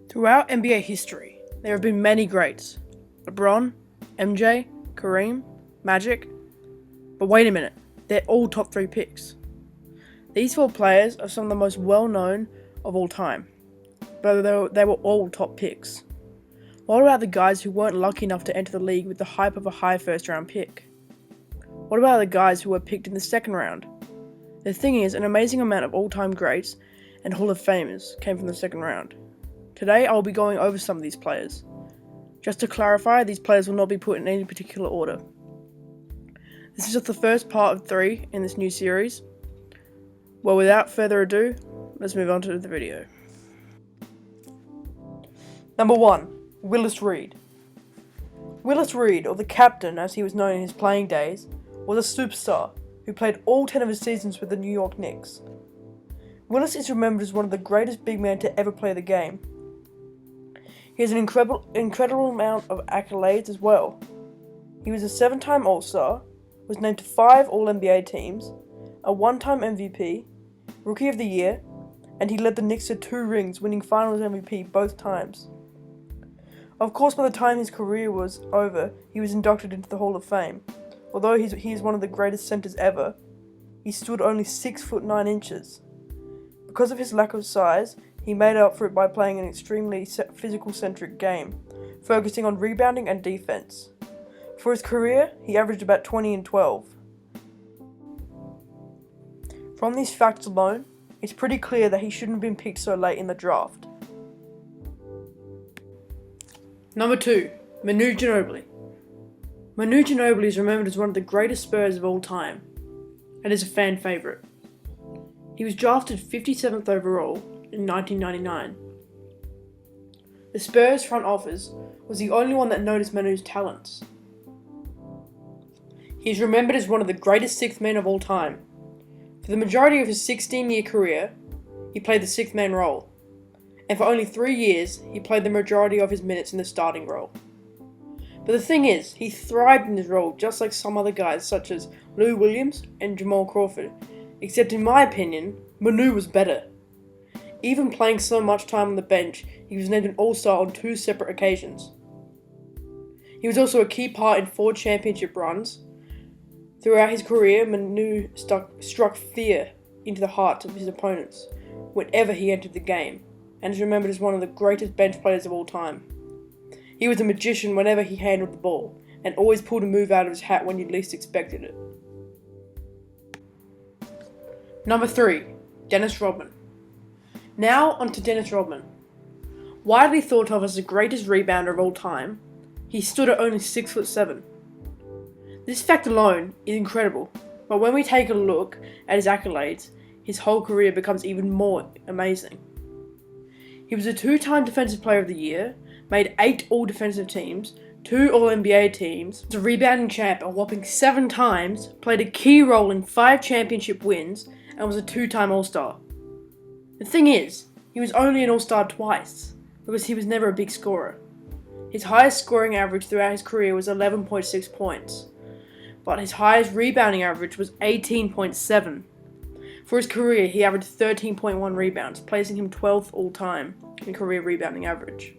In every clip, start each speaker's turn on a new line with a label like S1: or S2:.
S1: Throughout NBA history, there have been many greats. LeBron, MJ, Kareem, Magic. But wait a minute, they're all top 3 picks. These 4 players are some of the most well-known of all time, but they were all top picks. What about the guys who weren't lucky enough to enter the league with the hype of a high first-round pick? What about the guys who were picked in the second round? The thing is, an amazing amount of all-time greats and Hall of Famers came from the second round. Today, I'll be going over some of these players. Just to clarify, these players will not be put in any particular order. This is just the first part of 3 in this new series. Well, without further ado, let's move on to the video. Number 1. Willis Reed. Willis Reed, or the Captain as he was known in his playing days, was a superstar who played all 10 of his seasons with the New York Knicks. Willis is remembered as one of the greatest big men to ever play the game. He has an incredible amount of accolades as well. He was a 7-time All-Star, was named to 5 All-NBA teams, a 1-time MVP, Rookie of the Year, and he led the Knicks to 2 rings, winning Finals MVP both times. Of course, by the time his career was over, he was inducted into the Hall of Fame. Although he is one of the greatest centers ever, he stood only 6 foot 9 inches. Because of his lack of size, he made up for it by playing an extremely physical-centric game, focusing on rebounding and defense. For his career, he averaged about 20 and 12. From these facts alone, it's pretty clear that he shouldn't have been picked so late in the draft. Number 2. Manu Ginobili. Manu Ginobili is remembered as one of the greatest Spurs of all time, and is a fan favourite. He was drafted 57th overall in 1999. The Spurs front office was the only one that noticed Manu's talents. He is remembered as one of the greatest 6th men of all time. For the majority of his 16-year career, he played the 6th man role, and for only 3 years, he played the majority of his minutes in the starting role. But the thing is, he thrived in his role just like some other guys such as Lou Williams and Jamal Crawford, except in my opinion, Manu was better. Even playing so much time on the bench, he was named an All-Star on 2 separate occasions. He was also a key part in 4 championship runs. Throughout his career, Manu struck fear into the hearts of his opponents whenever he entered the game, and is remembered as one of the greatest bench players of all time. He was a magician whenever he handled the ball, and always pulled a move out of his hat when you least expected it. Number 3. Dennis Rodman. Now onto Dennis Rodman. Widely thought of as the greatest rebounder of all time, he stood at only 6'7". This fact alone is incredible, but when we take a look at his accolades, his whole career becomes even more amazing. He was a 2-time Defensive Player of the Year, made 8 All-Defensive teams, 2 All-NBA teams, was a rebounding champ a whopping 7 times, played a key role in 5 championship wins, and was a 2-time All-Star. The thing is, he was only an All-Star twice, because he was never a big scorer. His highest scoring average throughout his career was 11.6 points, but his highest rebounding average was 18.7. For his career, he averaged 13.1 rebounds, placing him 12th all-time in career rebounding average,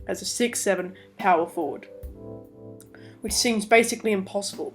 S1: as a 6'7" power forward, which seems basically impossible.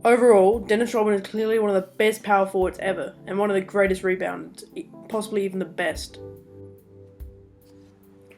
S1: Overall, Dennis Rodman is clearly one of the best power forwards ever, and one of the greatest rebounders, possibly even the best.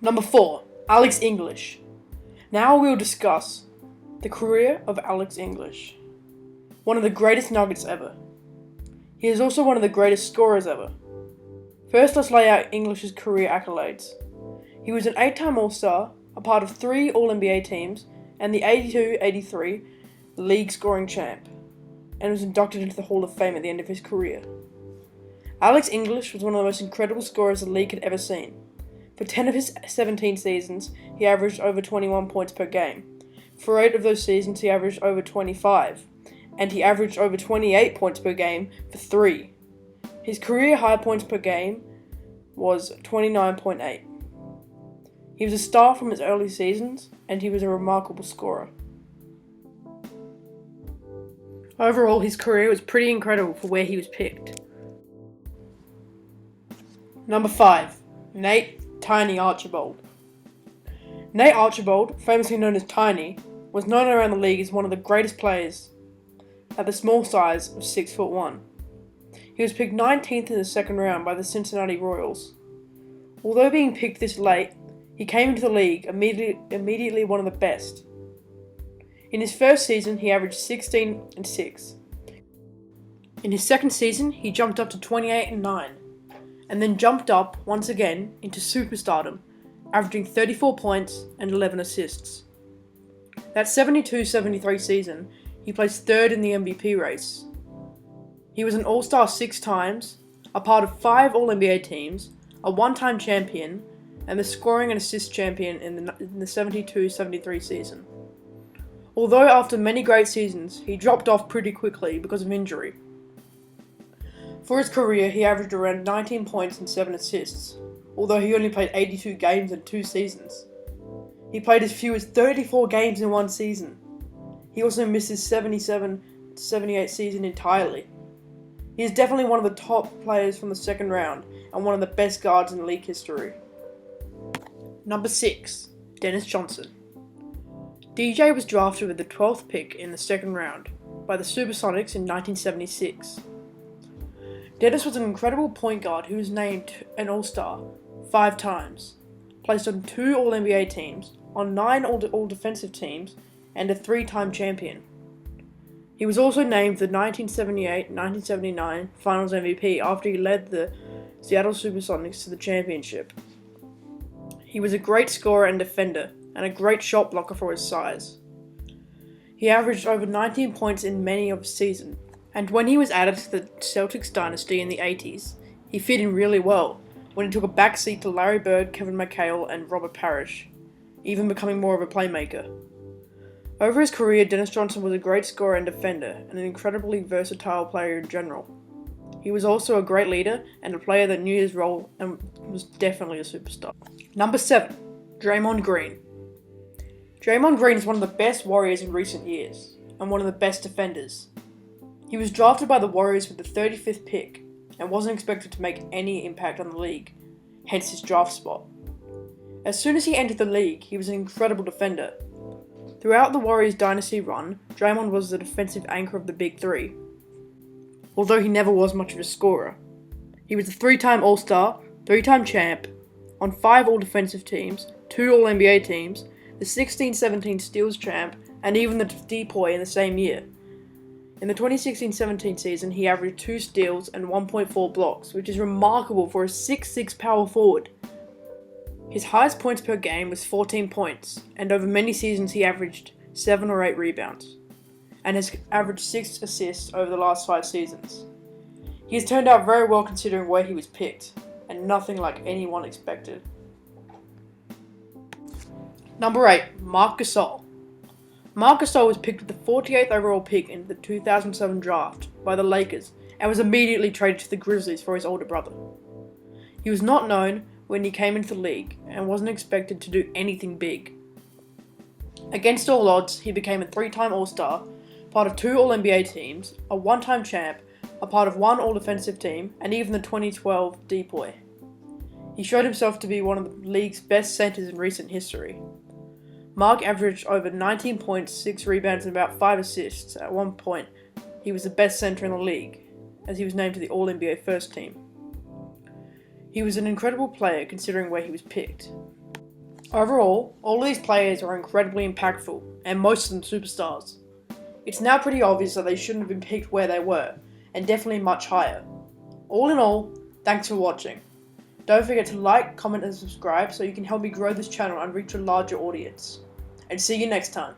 S1: Number 4. Alex English. Now we'll discuss the career of Alex English, one of the greatest Nuggets ever. He is also one of the greatest scorers ever. First, let's lay out English's career accolades. He was an 8-time All-Star, a part of 3 All-NBA teams, and the 82-83 league scoring champ, and was inducted into the Hall of Fame at the end of his career. Alex English was one of the most incredible scorers the league had ever seen. For 10 of his 17 seasons, he averaged over 21 points per game. For 8 of those seasons, he averaged over 25, and he averaged over 28 points per game for 3. His career high points per game was 29.8. He was a star from his early seasons, and he was a remarkable scorer. Overall, his career was pretty incredible for where he was picked. Number 5. Nate Tiny Archibald. Nate Archibald, famously known as Tiny, was known around the league as one of the greatest players at the small size of 6'1". He was picked 19th in the second round by the Cincinnati Royals. Although being picked this late, he came into the league immediately one of the best. In his first season, he averaged 16 and 6. In his second season, he jumped up to 28 and 9, and then jumped up once again into superstardom, averaging 34 points and 11 assists. That 72-73 season, he placed third in the MVP race. He was an All-Star 6 times, a part of 5 All-NBA teams, a one-time champion, and the scoring and assist champion in the 72-73 season. Although after many great seasons, he dropped off pretty quickly because of injury. For his career, he averaged around 19 points and 7 assists, although he only played 82 games in 2 seasons. He played as few as 34 games in one season. He also missed his 77-78 season entirely. He is definitely one of the top players from the second round and one of the best guards in league history. Number 6. Dennis Johnson. DJ was drafted with the 12th pick in the second round by the Supersonics in 1976. Dennis was an incredible point guard who was named an All-Star 5 times, placed on 2 All-NBA teams, on 9 All-Defensive teams, and a 3-time champion. He was also named the 1978-1979 Finals MVP after he led the Seattle Supersonics to the championship. He was a great scorer and defender, and a great shot blocker for his size. He averaged over 19 points in many of his seasons, and when he was added to the Celtics dynasty in the 80s, he fit in really well when he took a backseat to Larry Bird, Kevin McHale, and Robert Parrish, even becoming more of a playmaker. Over his career, Dennis Johnson was a great scorer and defender, and an incredibly versatile player in general. He was also a great leader and a player that knew his role and was definitely a superstar. Number 7. Draymond Green. Draymond Green is one of the best Warriors in recent years, and one of the best defenders. He was drafted by the Warriors with the 35th pick, and wasn't expected to make any impact on the league, hence his draft spot. As soon as he entered the league, he was an incredible defender. Throughout the Warriors' dynasty run, Draymond was the defensive anchor of the Big Three, although he never was much of a scorer. He was a 3-time All-Star, 3-time champ, on 5 All-Defensive teams, 2 All-NBA teams, the 16-17 Steals champ, and even the depoy in the same year. In the 2016-17 season, he averaged 2 steals and 1.4 blocks, which is remarkable for a 6'6" power forward. His highest points per game was 14 points, and over many seasons he averaged 7 or 8 rebounds, and has averaged 6 assists over the last 5 seasons. He has turned out very well considering where he was picked, and nothing like anyone expected. Number 8. Marc Gasol. Marc Gasol was picked with the 48th overall pick in the 2007 draft by the Lakers, and was immediately traded to the Grizzlies for his older brother. He was not known when he came into the league, and wasn't expected to do anything big. Against all odds, he became a 3-time All-Star, part of 2 All-NBA teams, a 1-time champ, a part of 1 All-Defensive team, and even the 2012 depoy. He showed himself to be one of the league's best centers in recent history. Marc averaged over 19 points, 6 rebounds, and about 5 assists. At one point, he was the best center in the league, as he was named to the All-NBA first team. He was an incredible player considering where he was picked. Overall, all of these players are incredibly impactful, and most of them superstars. It's now pretty obvious that they shouldn't have been picked where they were, and definitely much higher. All in all, thanks for watching. Don't forget to like, comment and subscribe so you can help me grow this channel and reach a larger audience. And see you next time.